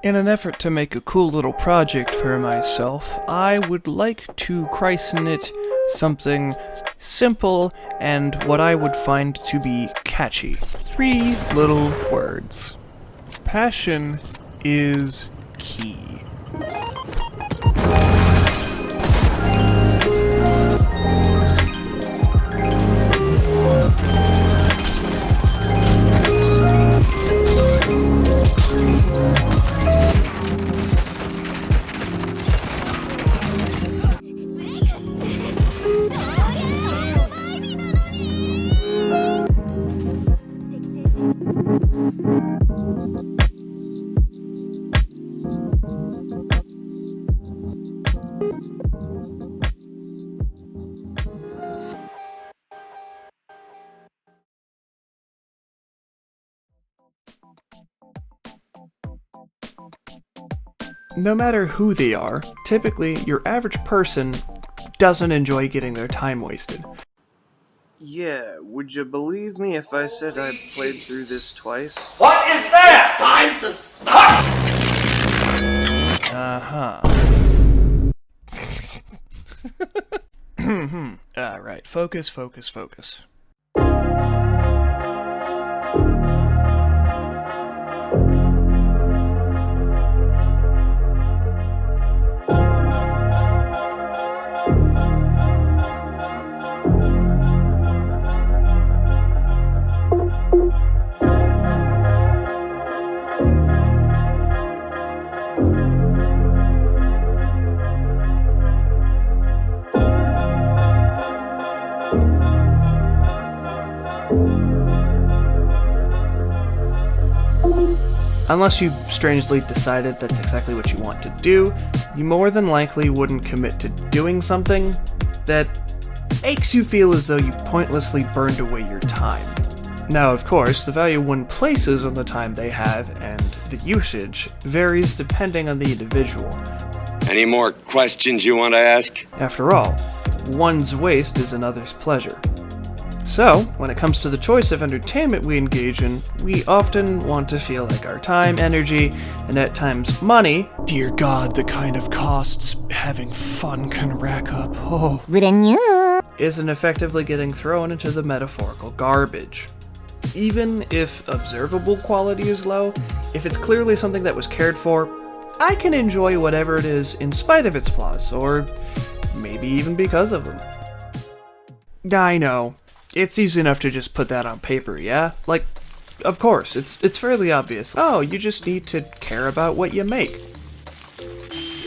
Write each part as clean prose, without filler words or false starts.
In an effort to make a cool little project for myself, I would like to christen it something simple and what I would find to be catchy. 3 little words. Passion is key. No matter who they are, typically your average person doesn't enjoy getting their time wasted. Yeah, would you believe me if I said I played through this twice? What is that? It's time to stop! Alright, focus. Unless you've strangely decided that's exactly what you want to do, you more than likely wouldn't commit to doing something that makes you feel as though you pointlessly burned away your time. Now, of course, the value one places on the time they have and the usage varies depending on the individual. Any more questions you want to ask? After all, one's waste is another's pleasure. So, when it comes to the choice of entertainment we engage in, we often want to feel like our time, energy, and at times money, dear God, the kind of costs having fun can rack up, isn't effectively getting thrown into the metaphorical garbage. Even if observable quality is low, if it's clearly something that was cared for, I can enjoy whatever it is in spite of its flaws, or maybe even because of them. I know. It's easy enough to just put that on paper, yeah? Like, of course, it's fairly obvious. Oh, you just need to care about what you make.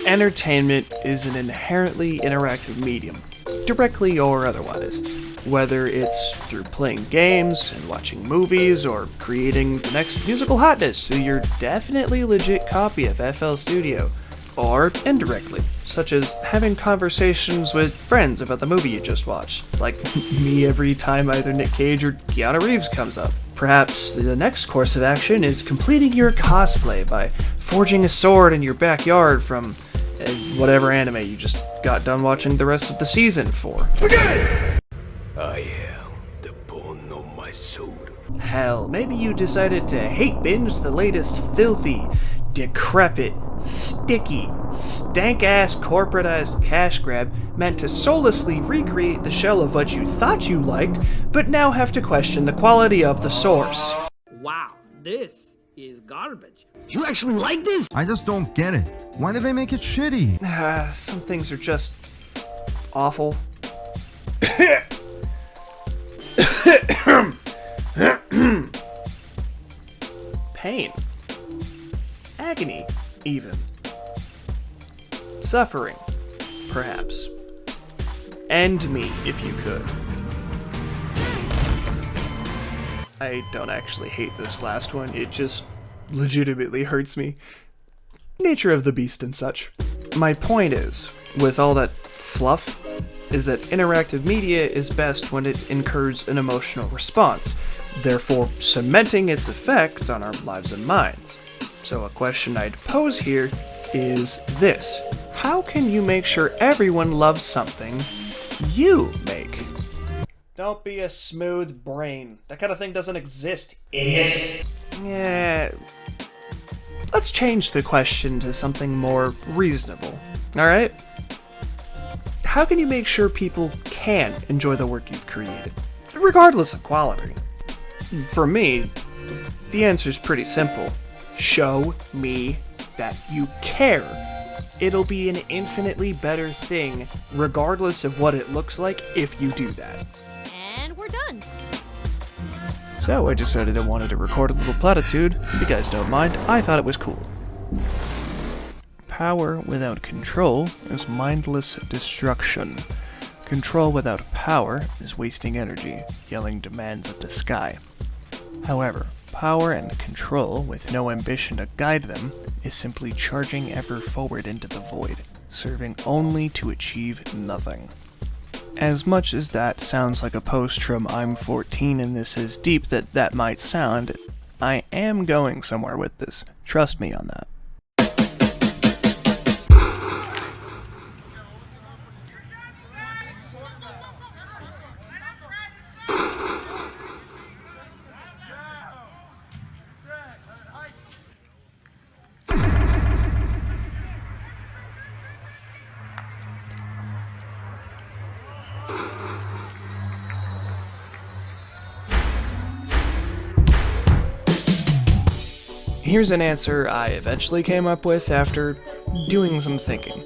Entertainment is an inherently interactive medium, directly or otherwise. Whether it's through playing games and watching movies or creating the next musical hotness through your definitely legit copy of FL Studio, or indirectly, such as having conversations with friends about the movie you just watched, like me every time either Nick Cage or Keanu Reeves comes up. Perhaps the next course of action is completing your cosplay by forging a sword in your backyard from whatever anime you just got done watching the rest of the season for. I am the bone of my soul. Hell, maybe you decided to hate binge the latest filthy, decrepit, sticky, stank-ass corporatized cash grab meant to soullessly recreate the shell of what you thought you liked, but now have to question the quality of the source. Wow, this is garbage. You actually like this? I just don't get it. Why do they make it shitty? Some things are just awful. Pain. Agony, even. Suffering, perhaps. End me, if you could. I don't actually hate this last one, it just legitimately hurts me. Nature of the beast and such. My point is, with all that fluff, is that interactive media is best when it incurs an emotional response, therefore cementing its effects on our lives and minds. So a question I'd pose here is this: how can you make sure everyone loves something you make? Don't be a smooth brain. That kind of thing doesn't exist, idiot. Yeah. let's change the question to something more reasonable, alright? How can you make sure people can enjoy the work you've created, regardless of quality? For me, the answer's pretty simple. Show me that you care. It'll be an infinitely better thing, regardless of what it looks like, if you do that. And we're done. So I decided I wanted to record a little platitude. If you guys don't mind, I thought it was cool. Power without control is mindless destruction. Control without power is wasting energy, yelling demands at the sky. However, power and control with no ambition to guide them is simply charging ever forward into the void, serving only to achieve nothing. As much as that sounds like a post from I'm 14 and this is deep that might sound, I am going somewhere with this. Trust me on that. Here's an answer I eventually came up with after doing some thinking.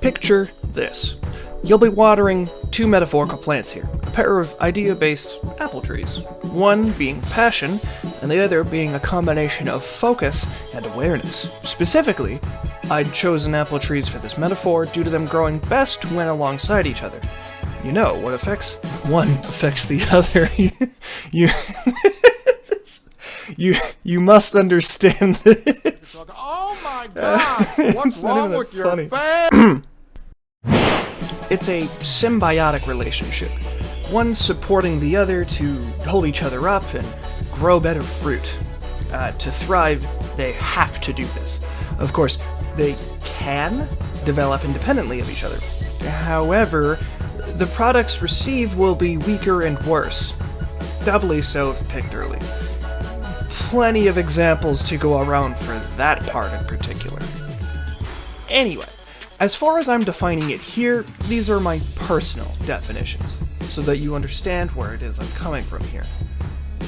Picture this. You'll be watering two metaphorical plants here, a pair of idea-based apple trees. One being passion, and the other being a combination of focus and awareness. Specifically, I'd chosen apple trees for this metaphor due to them growing best when alongside each other. You know, what affects one affects the other. You must understand this. Oh my god! What's wrong with your face? It's a symbiotic relationship, one supporting the other to hold each other up and grow better fruit. To thrive, they have to do this. Of course, they can develop independently of each other. However, the products received will be weaker and worse. Doubly so if picked early. Plenty of examples to go around for that part in particular. Anyway, as far as I'm defining it here, these are my personal definitions, so that you understand where it is I'm coming from here.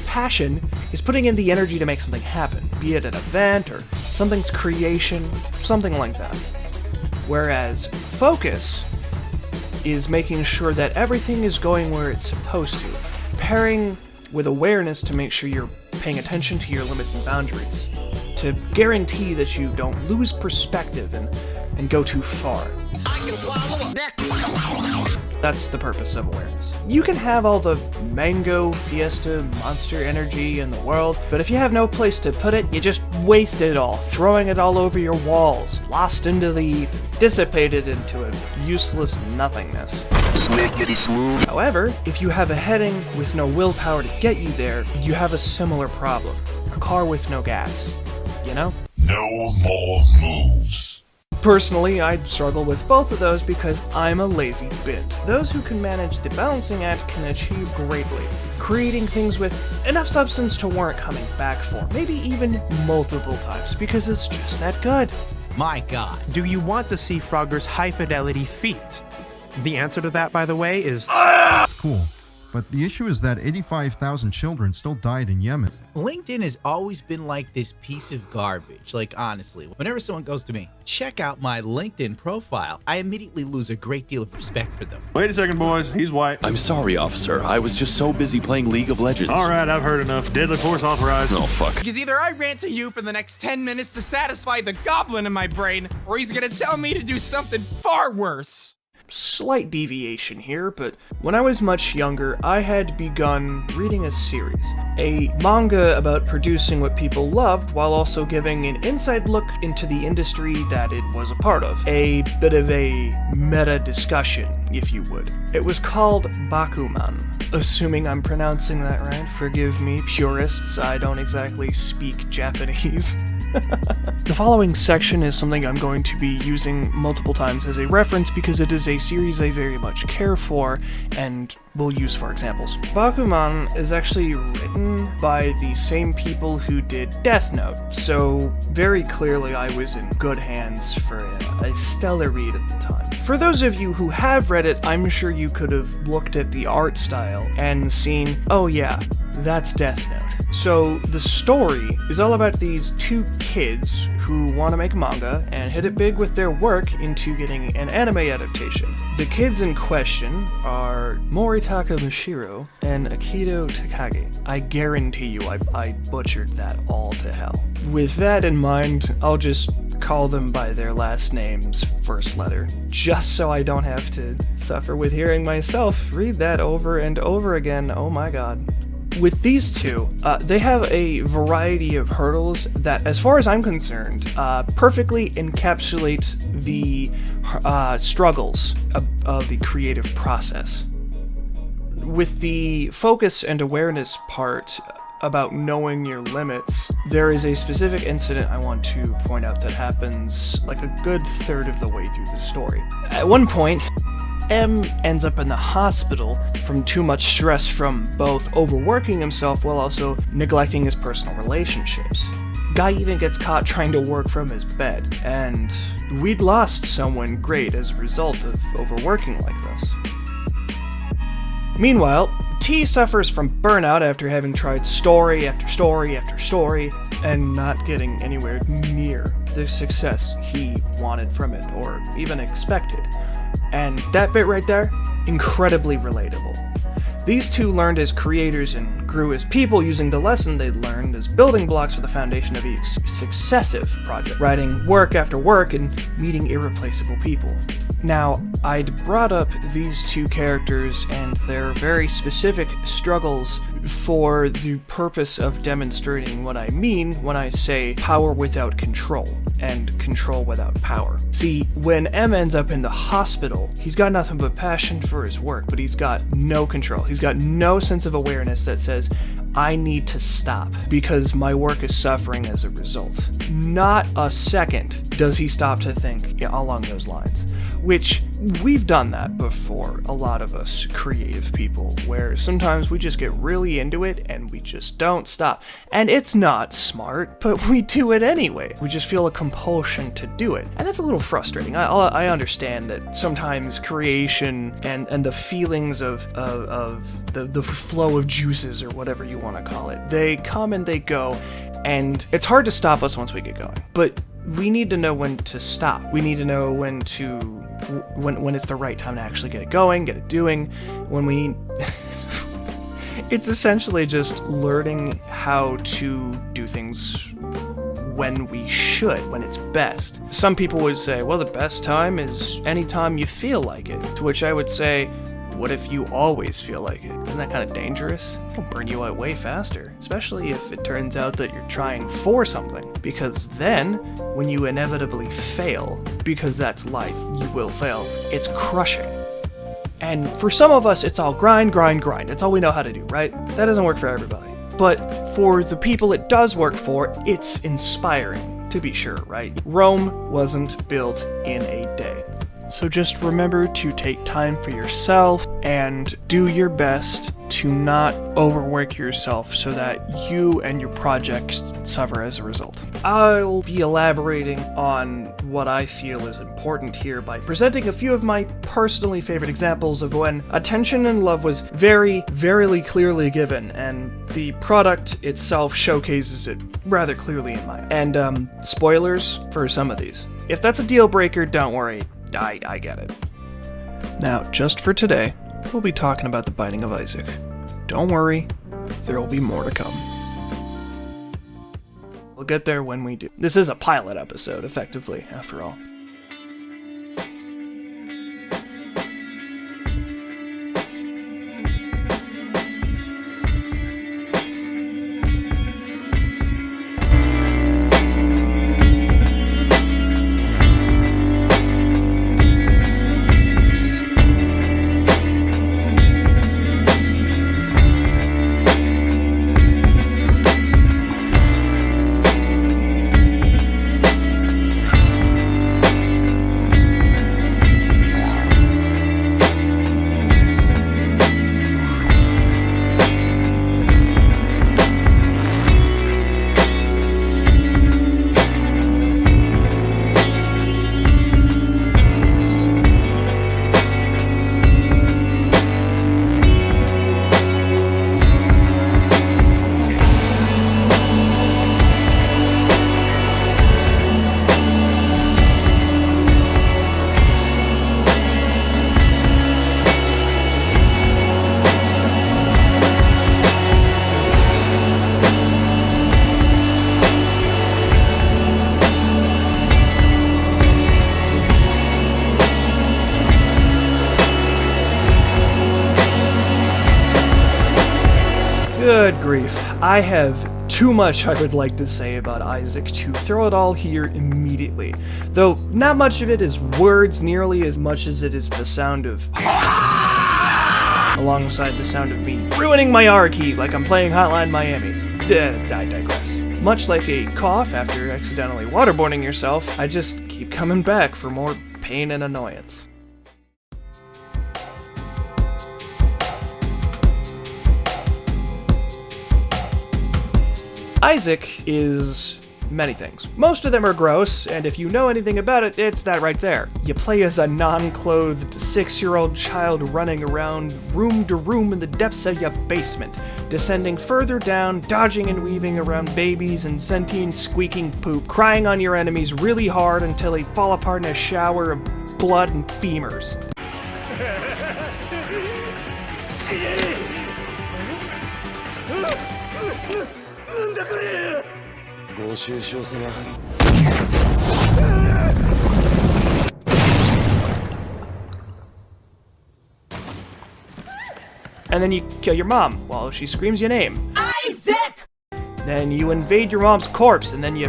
Passion is putting in the energy to make something happen, be it an event or something's creation, something like that. Whereas focus is making sure that everything is going where it's supposed to, pairing with awareness to make sure you're paying attention to your limits and boundaries, to guarantee that you don't lose perspective and go too far. That's the purpose of awareness. You can have all the mango, fiesta, monster energy in the world, but if you have no place to put it, you just waste it all, throwing it all over your walls, lost into the ether, dissipated into a useless nothingness. However, if you have a heading with no willpower to get you there, you have a similar problem. A car with no gas. You know? No more moves. Personally, I'd struggle with both of those because I'm a lazy bit. Those who can manage the balancing act can achieve greatly, creating things with enough substance to warrant coming back for, maybe even multiple times, because it's just that good. My god. Do you want to see Frogger's high-fidelity feat? The answer to that, by the way, is... It's cool. But the issue is that 85,000 children still died in Yemen. LinkedIn has always been like this piece of garbage. Like, honestly, whenever someone goes to me, check out my LinkedIn profile, I immediately lose a great deal of respect for them. Wait a second, boys. He's white. I'm sorry, officer. I was just so busy playing League of Legends. All right, I've heard enough. Deadly force authorized. Oh, fuck. Because either I rant to you for the next 10 minutes to satisfy the goblin in my brain, or he's gonna tell me to do something far worse. Slight deviation here, but when I was much younger, I had begun reading a series. A manga about producing what people loved while also giving an inside look into the industry that it was a part of. A bit of a meta discussion, if you would. It was called Bakuman. Assuming I'm pronouncing that right, forgive me, purists, I don't exactly speak Japanese. The following section is something I'm going to be using multiple times as a reference because it is a series I very much care for and we'll use for examples. Bakuman is actually written by the same people who did Death Note, so very clearly I was in good hands for a stellar read at the time. For those of you who have read it, I'm sure you could have looked at the art style and seen, oh yeah, that's Death Note. So the story is all about these two kids who want to make manga and hit it big with their work into getting an anime adaptation. The kids in question are Moritaka Mashiro and Akito Takagi. I guarantee you I butchered that all to hell. With that in mind, I'll just call them by their last name's first letter, just so I don't have to suffer with hearing myself read that over and over again. Oh my god. With these two, they have a variety of hurdles that, as far as I'm concerned, perfectly encapsulate the struggles of the creative process. With the focus and awareness part about knowing your limits, there is a specific incident I want to point out that happens like a good third of the way through the story. At one point, M ends up in the hospital from too much stress from both overworking himself while also neglecting his personal relationships. Guy even gets caught trying to work from his bed, and we'd lost someone great as a result of overworking like this. Meanwhile, T suffers from burnout after having tried story after story after story and not getting anywhere near the success he wanted from it or even expected. And that bit right there, incredibly relatable. These two learned as creators and grew as people using the lesson they'd learned as building blocks for the foundation of each successive project, writing work after work and meeting irreplaceable people. Now, I'd brought up these two characters and their very specific struggles for the purpose of demonstrating what I mean when I say power without control and control without power. See, when M ends up in the hospital, he's got nothing but passion for his work, but he's got no control. He's got no sense of awareness that says, I need to stop because my work is suffering as a result. Not a second does he stop to think along those lines, which we've done that before, a lot of us creative people, where sometimes we just get really into it and we just don't stop. And it's not smart, but we do it anyway. We just feel a compulsion to do it. And that's a little frustrating. I understand that sometimes creation and the feelings of the flow of juices or whatever you want to call it, they come and they go, and it's hard to stop us once we get going. But we need to know when to stop. We need to know when it's the right time to actually get it going, get it doing. It's essentially just learning how to do things when we should, when it's best. Some people would say, well, the best time is any time you feel like it. To which I would say, what if you always feel like it? Isn't that kind of dangerous? It'll burn you out way faster, especially if it turns out that you're trying for something. Because then, when you inevitably fail, because that's life, you will fail, it's crushing. And for some of us, it's all grind, grind, grind. That's all we know how to do, right? That doesn't work for everybody. But for the people it does work for, it's inspiring, to be sure, right? Rome wasn't built in a day. So just remember to take time for yourself and do your best to not overwork yourself so that you and your projects suffer as a result. I'll be elaborating on what I feel is important here by presenting a few of my personally favorite examples of when attention and love was very, very clearly given, and the product itself showcases it rather clearly in my eyes. And spoilers for some of these. If that's a deal breaker, don't worry. I get it. Now, just for today, we'll be talking about the Binding of Isaac. Don't worry, there will be more to come. We'll get there when we do. This is a pilot episode, effectively, after all. Good grief. I have too much I would like to say about Isaac to throw it all here immediately. Though not much of it is words nearly as much as it is the sound of alongside the sound of me ruining my R key like I'm playing Hotline Miami. I digress. Much like a cough after accidentally waterboarding yourself, I just keep coming back for more pain and annoyance. Isaac is many things. Most of them are gross, and if you know anything about it, it's that right there. You play as a non-clothed 6-year-old child running around room to room in the depths of your basement, descending further down, dodging and weaving around babies and sentient squeaking poop, crying on your enemies really hard until they fall apart in a shower of blood and femurs. And then you kill your mom while she screams your name. Isaac! Then you invade your mom's corpse, and then you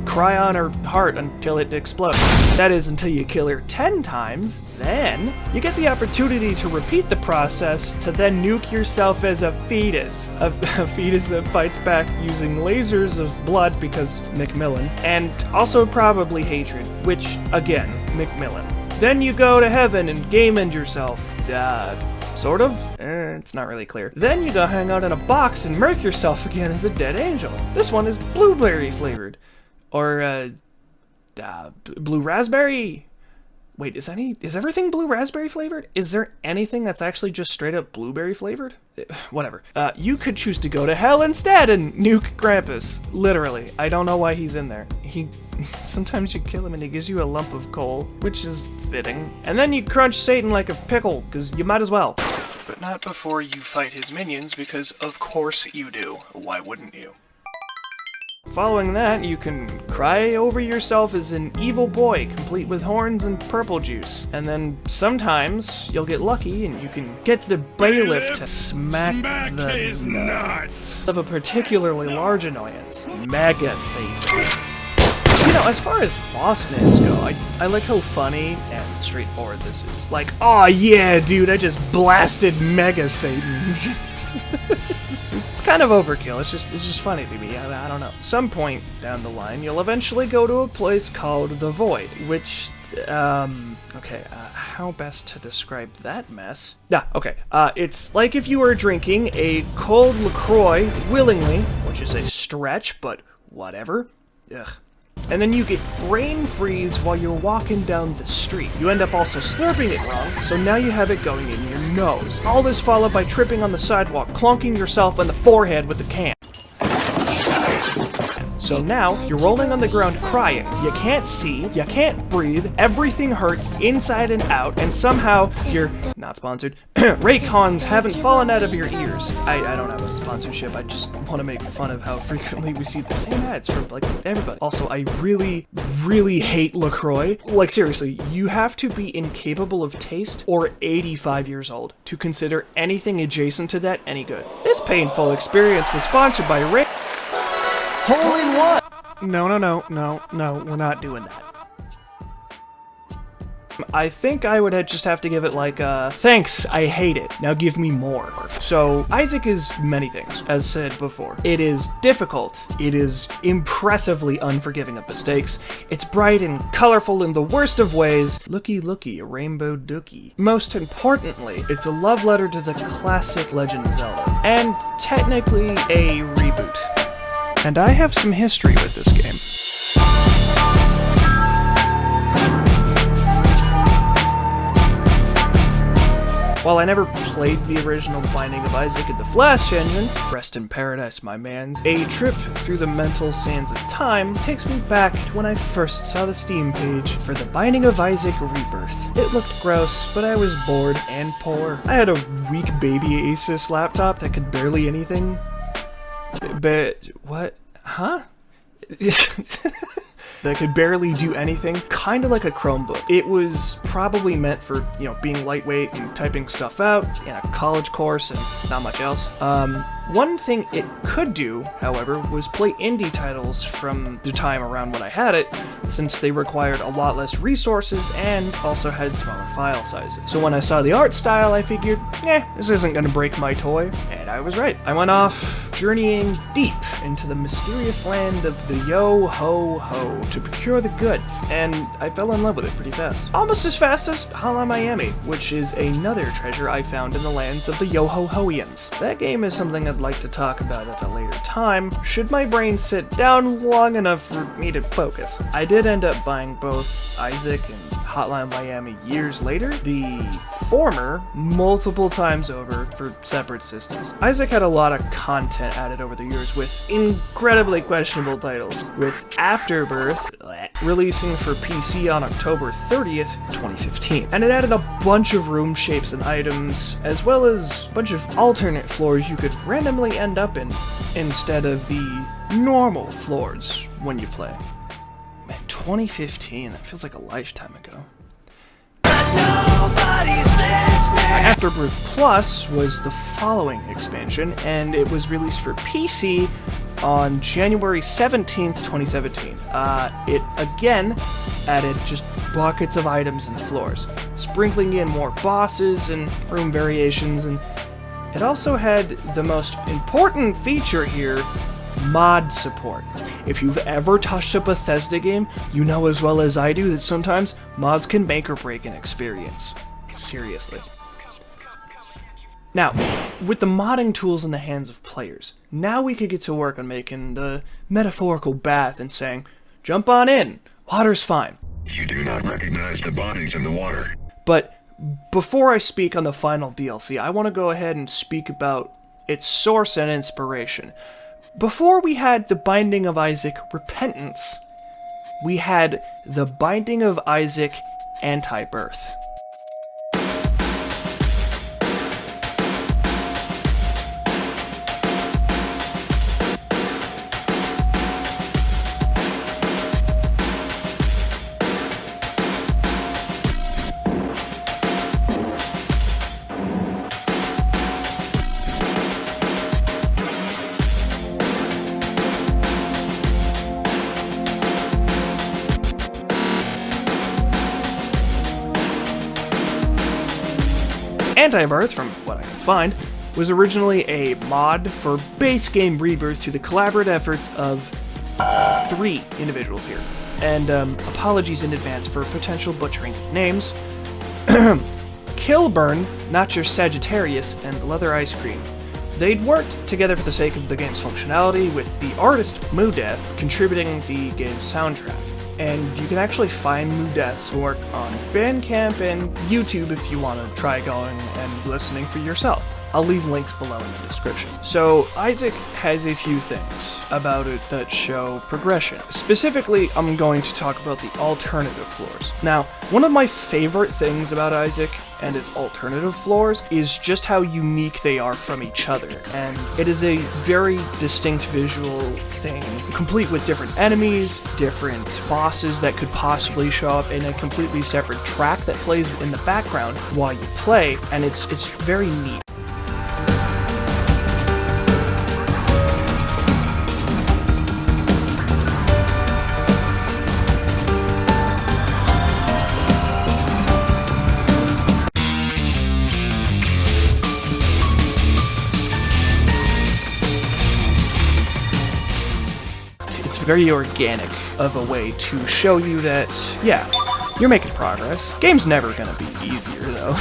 cry on her heart until it explodes. That is, until you kill her 10 times. Then you get the opportunity to repeat the process to then nuke yourself as a fetus. A fetus that fights back using lasers of blood because Macmillan, and also probably hatred, which, again, Macmillan. Then you go to heaven and game end yourself. Sort of? It's not really clear. Then you go hang out in a box and murk yourself again as a dead angel. This one is blueberry flavored. Or, blue raspberry? Wait, is everything blue raspberry flavored? Is there anything that's actually just straight up blueberry flavored? Whatever. You could choose to go to hell instead and nuke Krampus. Literally. I don't know why he's in there. Sometimes you kill him and he gives you a lump of coal, which is fitting. And then you crunch Satan like a pickle, because you might as well. But not before you fight his minions, because of course you do. Why wouldn't you? Following that, you can cry over yourself as an evil boy, complete with horns and purple juice. And then sometimes you'll get lucky and you can get the bailiff to smack the nuts of a particularly large annoyance, Mega Satan. You know, as far as boss names go, I like how funny and straightforward this is. Like, oh yeah, dude, I just blasted Mega Satan. It's kind of overkill. It's just funny to me. I don't know. Some point down the line, you'll eventually go to a place called the Void, which, how best to describe that mess? It's like if you were drinking a cold LaCroix willingly, which is a stretch, but whatever. Ugh. And then you get brain freeze while you're walking down the street. You end up also slurping it wrong, so now you have it going in your nose. All this followed by tripping on the sidewalk, clunking yourself in the forehead with a can. So now, you're rolling on the ground crying. You can't see, you can't breathe, everything hurts inside and out, and somehow your, not sponsored, Raycons haven't fallen out of your ears. I don't have a sponsorship, I just want to make fun of how frequently we see the same ads from, like, everybody. Also, I really, really hate LaCroix. Like, seriously, you have to be incapable of taste or 85 years old to consider anything adjacent to that any good. This painful experience was sponsored by Ray. Hole in one! No, we're not doing that. I think I would just have to give it like thanks, I hate it. Now give me more. So, Isaac is many things, as said before. It is difficult. It is impressively unforgiving of mistakes. It's bright and colorful in the worst of ways. Looky, looky, a rainbow dookie. Most importantly, it's a love letter to the classic Legend of Zelda. And technically a reboot. And I have some history with this game. While I never played the original Binding of Isaac in the Flash engine, rest in paradise, my mans, a trip through the mental sands of time takes me back to when I first saw the Steam page for the Binding of Isaac Rebirth. It looked gross, but I was bored and poor. I had a weak baby Asus laptop that could barely anything. What? Huh? That could barely do anything, kind of like a Chromebook. It was probably meant for, being lightweight and typing stuff out in a college course and not much else. One thing it could do, however, was play indie titles from the time around when I had it, since they required a lot less resources and also had smaller file sizes. So when I saw the art style, I figured, this isn't gonna break my toy, and I was right. I went off journeying deep into the mysterious land of the Yo-Ho-Ho to procure the goods, and I fell in love with it pretty fast. Almost as fast as Hala Miami, which is another treasure I found in the lands of the Yo-Ho-Hoians. That game is something I'd like to talk about at a later time, should my brain sit down long enough for me to focus. I did end up buying both Isaac and Hotline Miami years later, the former multiple times over for separate systems. Isaac had a lot of content added over the years with incredibly questionable titles, with Afterbirth releasing for PC on October 30th, 2015. And it added a bunch of room shapes and items, as well as a bunch of alternate floors you could randomly end up in, instead of the normal floors when you play. Man, 2015, that feels like a lifetime ago. Afterbirth Plus was the following expansion, and it was released for PC on January 17th, 2017. It again added just buckets of items and floors, sprinkling in more bosses and room variations, and it also had the most important feature here, mod support. If you've ever touched a Bethesda game, you know as well as I do that sometimes mods can make or break an experience. Seriously. Now, with the modding tools in the hands of players, now we could get to work on making the metaphorical bath and saying, jump on in, water's fine. You do not recognize the bodies in the water. But before I speak on the final DLC, I want to go ahead and speak about its source and inspiration. Before we had the Binding of Isaac Repentance, we had the Binding of Isaac Anti-Birth. Anti-Birth, from what I can find, was originally a mod for base game Rebirth through the collaborative efforts of 3 individuals here. And apologies in advance for potential butchering names. Kilburn, Not Your Sagittarius, and Leather Ice Cream. They'd worked together for the sake of the game's functionality, with the artist Moodeth contributing the game's soundtrack. And you can actually find Moodeth's work on Bandcamp and YouTube if you want to try going and listening for yourself. I'll leave links below in the description. So, Isaac has a few things about it that show progression. Specifically, I'm going to talk about the alternative floors. Now, one of my favorite things about Isaac and its alternative floors is just how unique they are from each other, and it is a very distinct visual thing, complete with different enemies, different bosses that could possibly show up in a completely separate track that plays in the background while you play, and it's very neat. Very organic of a way to show you that, yeah, you're making progress. Game's never gonna be easier, though.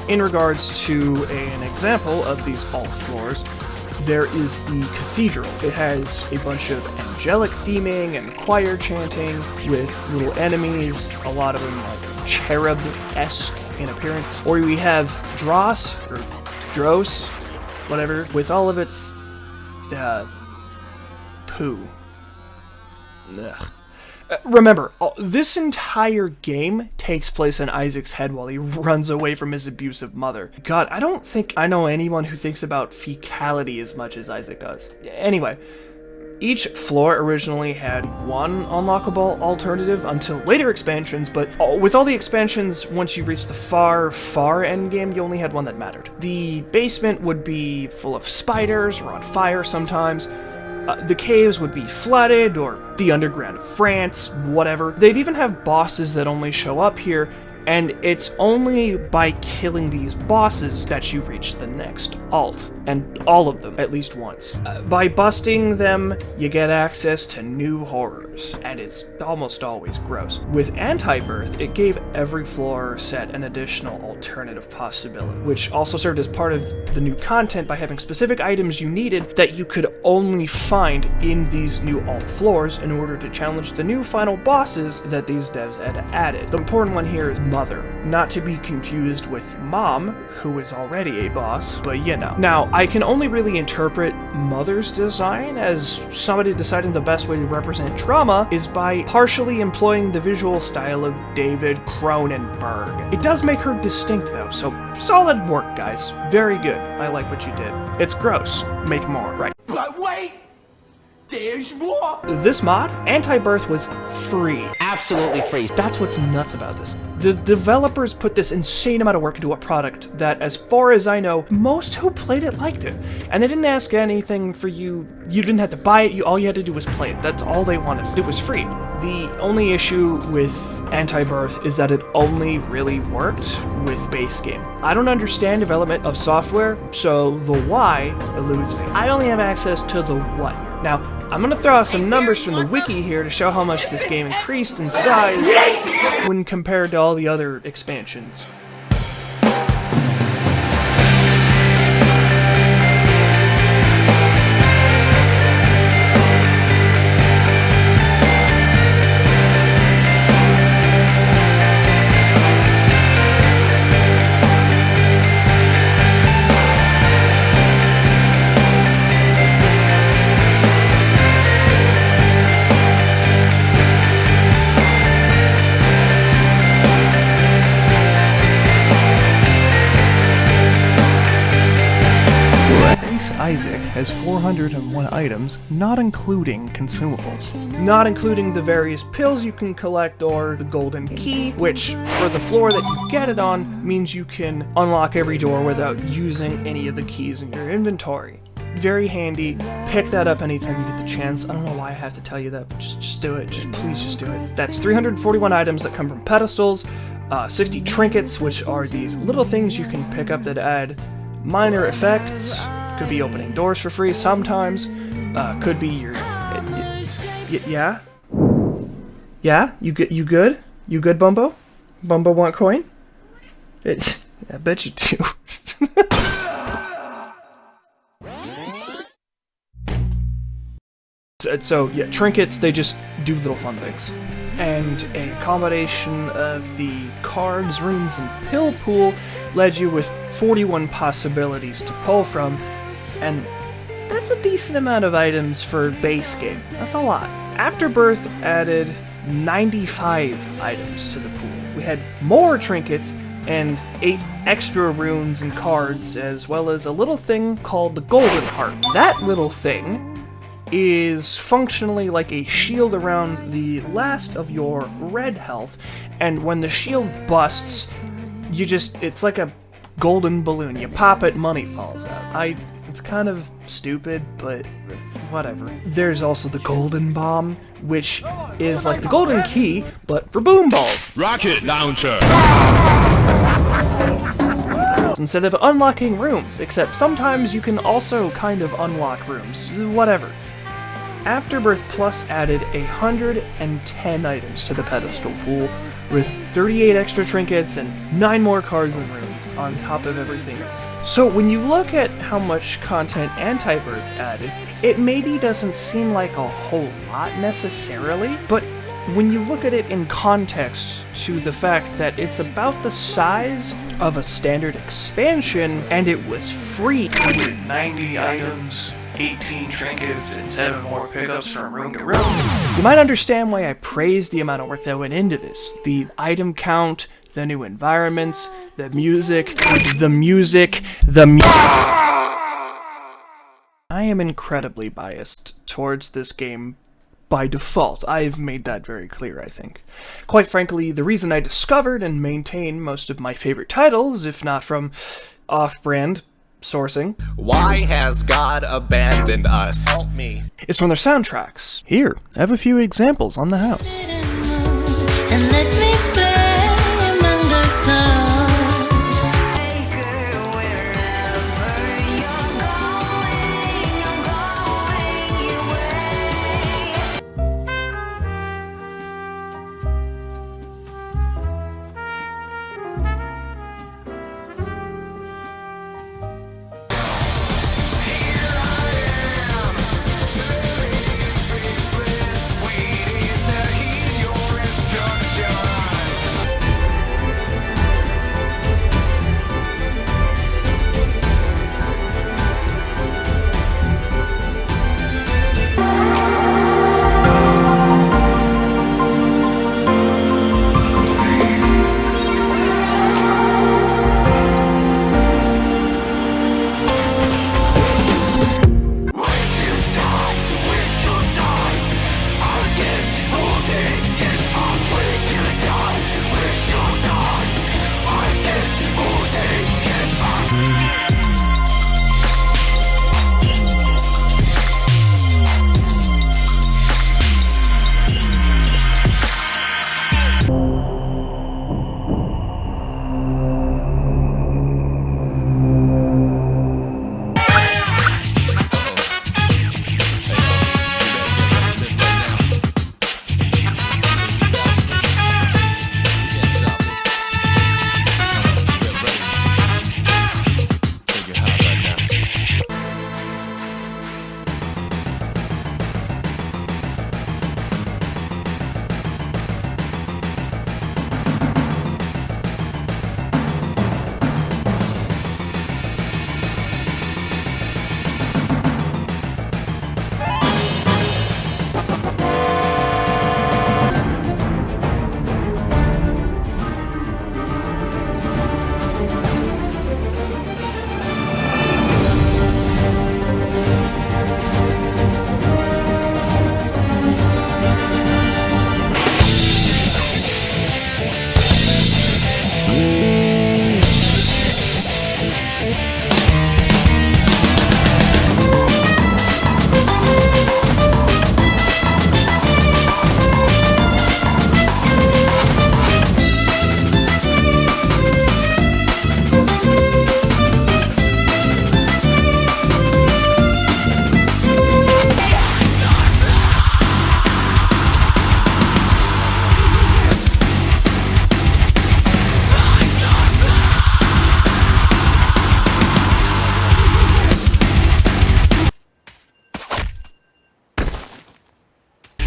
In regards to an example of these alt floors, there is the cathedral. It has a bunch of angelic theming and choir chanting with little enemies, a lot of them like cherub-esque in appearance. Or we have Dross, or Dros, whatever, with all of its, poo. Ugh. Remember, this entire game takes place in Isaac's head while he runs away from his abusive mother. God, I don't think I know anyone who thinks about fecality as much as Isaac does. Anyway, Each floor originally had one unlockable alternative until later expansions, but with all the expansions, once you reach the far endgame, you only had one that mattered. The basement would be full of spiders or on fire sometimes. The caves would be flooded, or the underground of France, whatever. They'd even have bosses that only show up here, and it's only by killing these bosses that you reach the next alt, and all of them at least once. By busting them, you get access to new horrors, and it's almost always gross. With Anti-Birth, it gave every floor set an additional alternative possibility, which also served as part of the new content by having specific items you needed that you could only find in these new alt floors in order to challenge the new final bosses that these devs had added. The important one here is Mother, not to be confused with Mom, who is already a boss, but you know. Now, I can only really interpret Mother's design as somebody deciding the best way to represent trauma is by partially employing the visual style of David Cronenberg. It does make her distinct though, so solid work, guys. Very good. I like what you did. It's gross. Make more, right? But wait! There's more! This mod, Anti-Birth, was free. Absolutely free. That's what's nuts about this. The developers put this insane amount of work into a product that, as far as I know, most who played it liked it. And they didn't ask anything for you. You didn't have to buy it, all you had to do was play it. That's all they wanted. It was free. The only issue with Anti-Birth is that it only really worked with base game. I don't understand development of software, so the why eludes me. I only have access to the what. Now, I'm gonna throw out some numbers from the wiki here to show how much this game increased in size when compared to all the other expansions. Isaac has 401 items, not including consumables. Not including the various pills you can collect or the golden key, which, for the floor that you get it on, means you can unlock every door without using any of the keys in your inventory. Very handy. Pick that up anytime you get the chance. I don't know why I have to tell you that, but just do it. Please just do it. That's 341 items that come from pedestals, 60 trinkets, which are these little things you can pick up that add minor effects. Could be opening doors for free sometimes. Could be your... yeah? Yeah? You good? You good, Bumbo? Bumbo want coin? I bet you do. So, yeah, trinkets, they just do little fun things. And a combination of the cards, runes, and pill pool led you with 41 possibilities to pull from, and that's a decent amount of items for base game. That's a lot. Afterbirth added 95 items to the pool. We had more trinkets and 8 extra runes and cards, as well as a little thing called the Golden Heart. That little thing is functionally like a shield around the last of your red health, and when the shield busts, it's like a golden balloon. You pop it, money falls out. It's kind of stupid, but whatever. There's also the Golden Bomb, which is like the Golden Key, but for boom balls. Rocket launcher! Instead of unlocking rooms, except sometimes you can also kind of unlock rooms. Whatever. Afterbirth Plus added 110 items to the pedestal pool, with 38 extra trinkets and 9 more cards and runes on top of everything else. So when you look at how much content Anti-Birth added, it maybe doesn't seem like a whole lot necessarily, but when you look at it in context to the fact that it's about the size of a standard expansion and it was free with 90 items, 18 trinkets, and 7 more pickups from room to room, you might understand why I praised the amount of work that went into this. The item count, the new environments, the music, I am incredibly biased towards this game by default. I've made that very clear, I think. Quite frankly, the reason I discovered and maintain most of my favorite titles, if not from off-brand sourcing, Why has God abandoned us? Help me. is from their soundtracks. Here, I have a few examples on the house. And let me play among the stars. Wherever you're going, I'm going your way.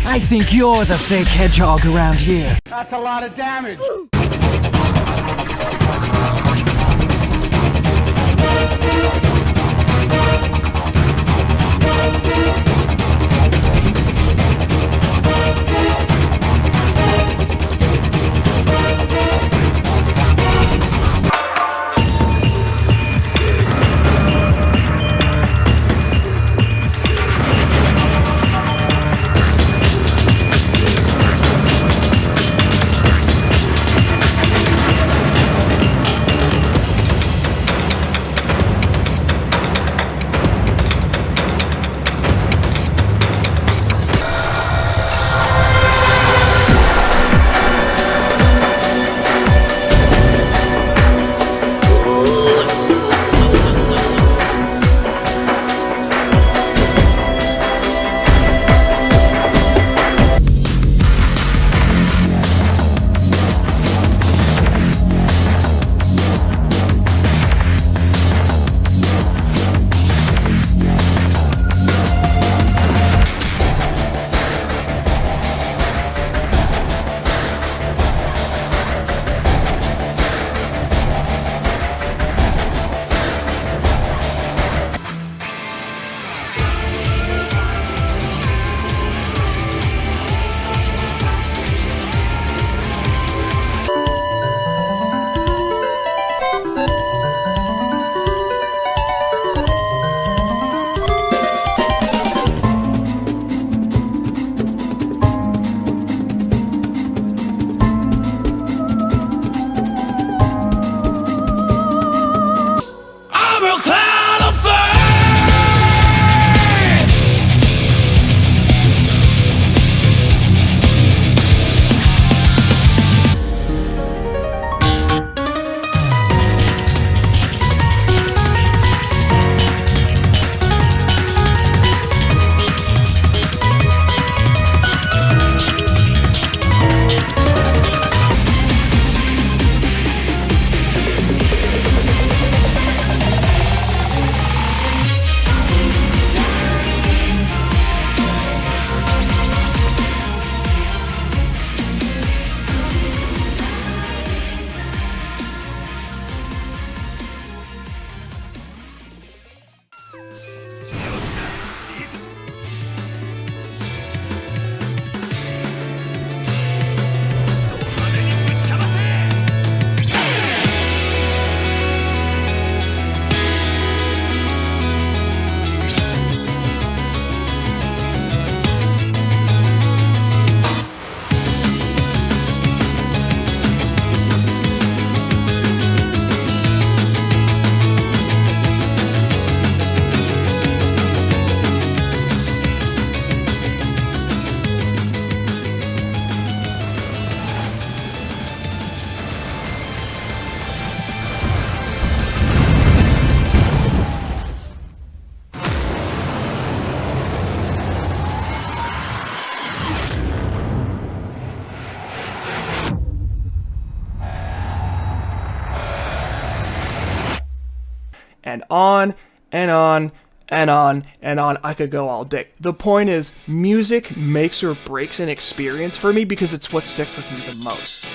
I think you're the fake hedgehog around here. That's a lot of damage. and on and on and on and on. I could go all day. The point is, music makes or breaks an experience for me because it's what sticks with me the most.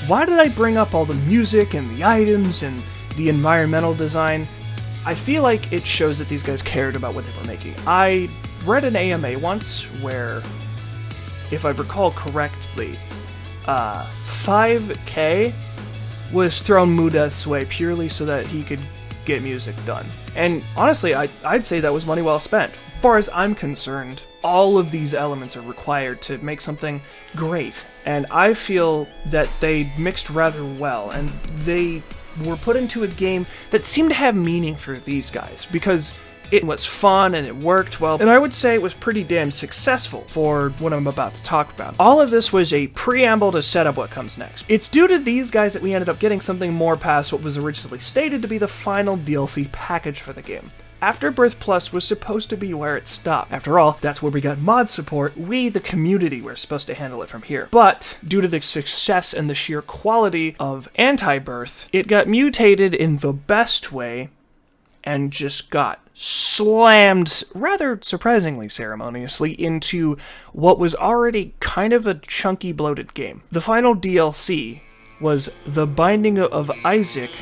Why did I bring up all the music and the items and the environmental design? I feel like it shows that these guys cared about what they were making. I read an AMA once where, if I recall correctly, 5K was thrown Mudeth's way purely so that he could get music done. And honestly, I'd say that was money well spent. As far as I'm concerned, all of these elements are required to make something great, and I feel that they mixed rather well, and they were put into a game that seemed to have meaning for these guys, because it was fun and it worked well, and I would say it was pretty damn successful for what I'm about to talk about. All of this was a preamble to set up what comes next. It's due to these guys that we ended up getting something more past what was originally stated to be the final DLC package for the game. Afterbirth Plus was supposed to be where it stopped. After all, that's where we got mod support. We, the community, were supposed to handle it from here. But, due to the success and the sheer quality of Anti-Birth, it got mutated in the best way and just got slammed, rather surprisingly ceremoniously, into what was already kind of a chunky, bloated game. The final DLC was The Binding of Isaac: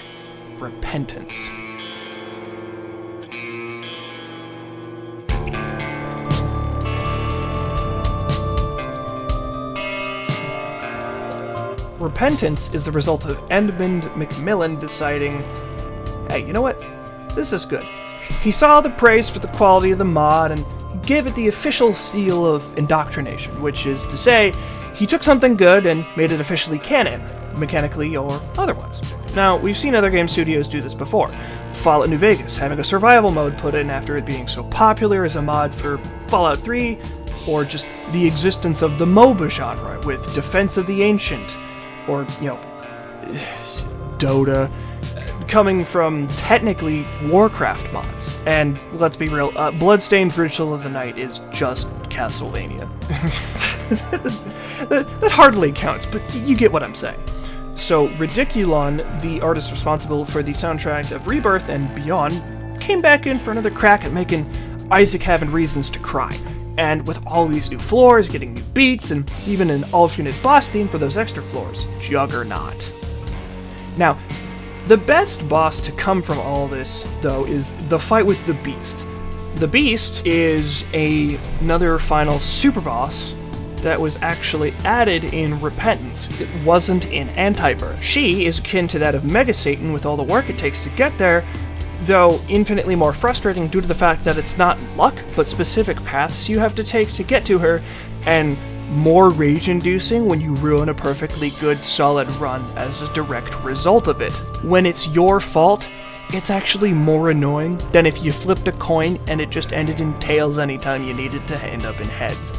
Repentance. Repentance is the result of Edmund Macmillan deciding, hey, you know what? This is good. He saw the praise for the quality of the mod and he gave it the official seal of indoctrination, which is to say, he took something good and made it officially canon, mechanically or otherwise. Now, we've seen other game studios do this before. Fallout New Vegas having a survival mode put in after it being so popular as a mod for Fallout 3, or just the existence of the MOBA genre with Defense of the Ancient, or, you know, Dota, coming from technically Warcraft mods. And let's be real, Bloodstained Ritual of the Night is just Castlevania. that hardly counts, but you get what I'm saying. So Ridiculon, the artist responsible for the soundtrack of Rebirth and beyond, came back in for another crack at making Isaac having reasons to cry. And with all these new floors, getting new beats, and even an alternate boss theme for those extra floors, Juggernaut. Now, the best boss to come from all this, though, is the fight with the Beast. The Beast is another final super boss that was actually added in Repentance. It wasn't in Anti-Birth. She is akin to that of Mega Satan with all the work it takes to get there, though infinitely more frustrating due to the fact that it's not luck, but specific paths you have to take to get to her, and more rage-inducing when you ruin a perfectly good, solid run as a direct result of it. When it's your fault, it's actually more annoying than if you flipped a coin and it just ended in tails anytime you needed to end up in heads.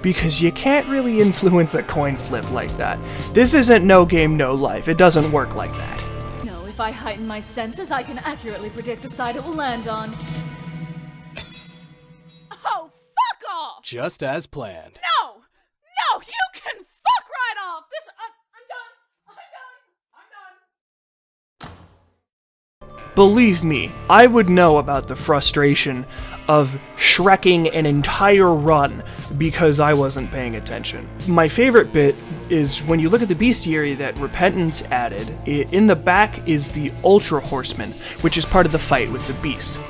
Because you can't really influence a coin flip like that. This isn't No Game, No Life. It doesn't work like that. If I heighten my senses, I can accurately predict the side it will land on. Oh, fuck off! Just as planned. No! No, you can fuck right off! I'm done! Believe me, I would know about the frustration of shrekking an entire run because I wasn't paying attention. My favorite bit is when you look at the bestiary that Repentance added, in the back is the Ultra Horseman, which is part of the fight with the Beast.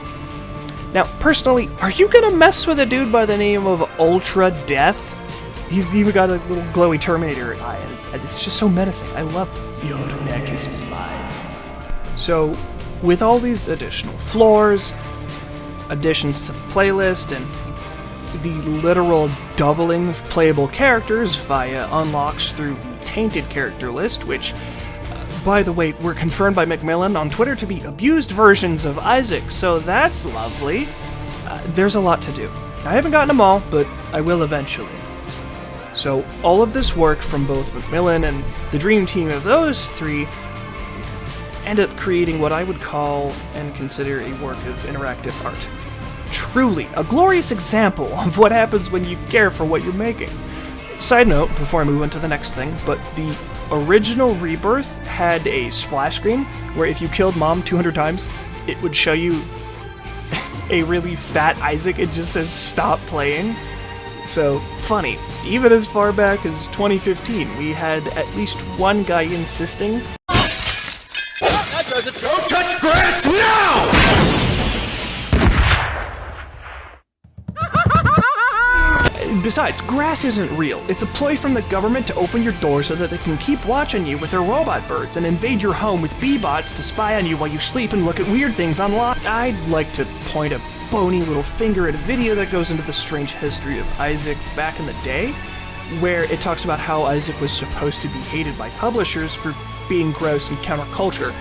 Now, personally, are you gonna mess with a dude by the name of Ultra Death? He's even got a little glowy Terminator eye, and it's just so menacing. I love it. Your neck is mine. So, with all these additional floors, additions to the playlist, and the literal doubling of playable characters via unlocks through the Tainted character list, which, by the way, were confirmed by Macmillan on Twitter to be abused versions of Isaac, so that's lovely. There's a lot to do. I haven't gotten them all, but I will eventually. So all of this work from both Macmillan and the dream team of those three end up creating what I would call and consider a work of interactive art. Truly, a glorious example of what happens when you care for what you're making. Side note, before I move on to the next thing, but the original Rebirth had a splash screen where if you killed Mom 200 times, it would show you a really fat Isaac. It just says stop playing. So, funny, even as far back as 2015, we had at least one guy insisting, That doesn't go touch grass now! Besides, grass isn't real. It's a ploy from the government to open your door so that they can keep watching you with their robot birds and invade your home with bee-bots to spy on you while you sleep and look at weird things online. I'd like to point a bony little finger at a video that goes into the strange history of Isaac back in the day, where it talks about how Isaac was supposed to be hated by publishers for being gross and counterculture,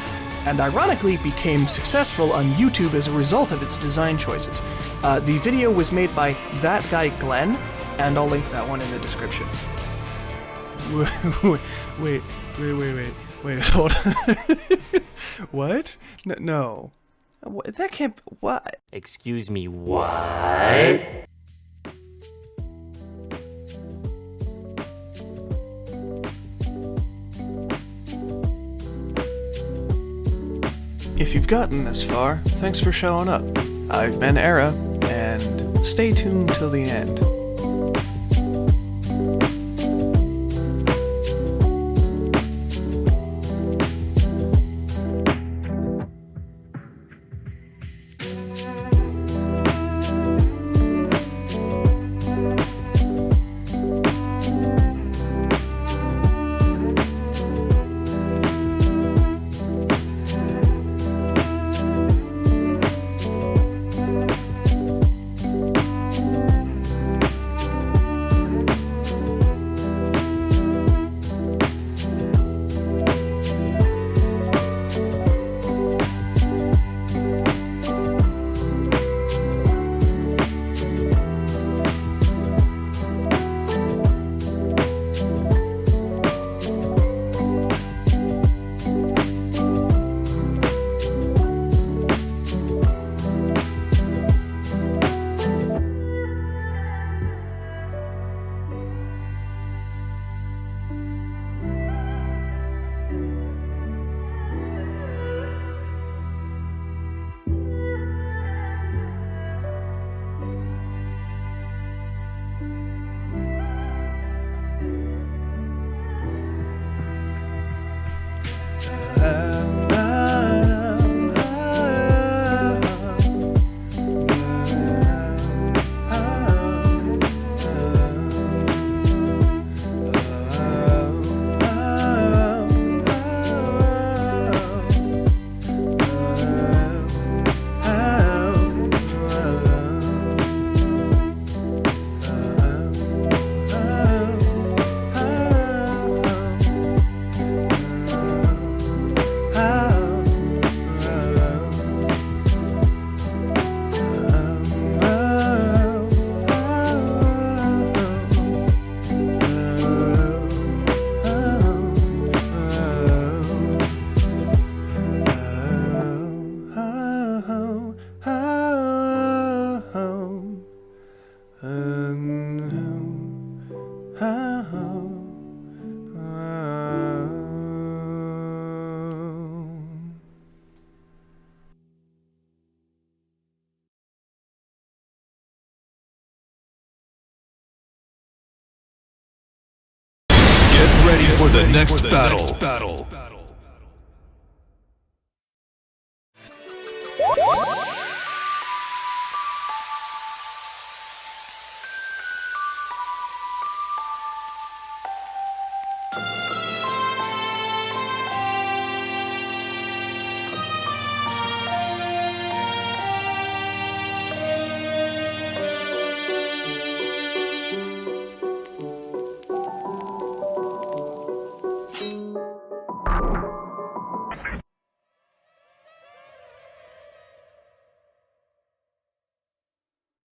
and ironically became successful on YouTube as a result of its design choices. The video was made by that guy Glenn, and I'll link that one in the description. Wait, hold on. What? No. That can't... What? Excuse me, what? If you've gotten this far, thanks for showing up. I've been Era, and stay tuned till the end. Ready for the next battle.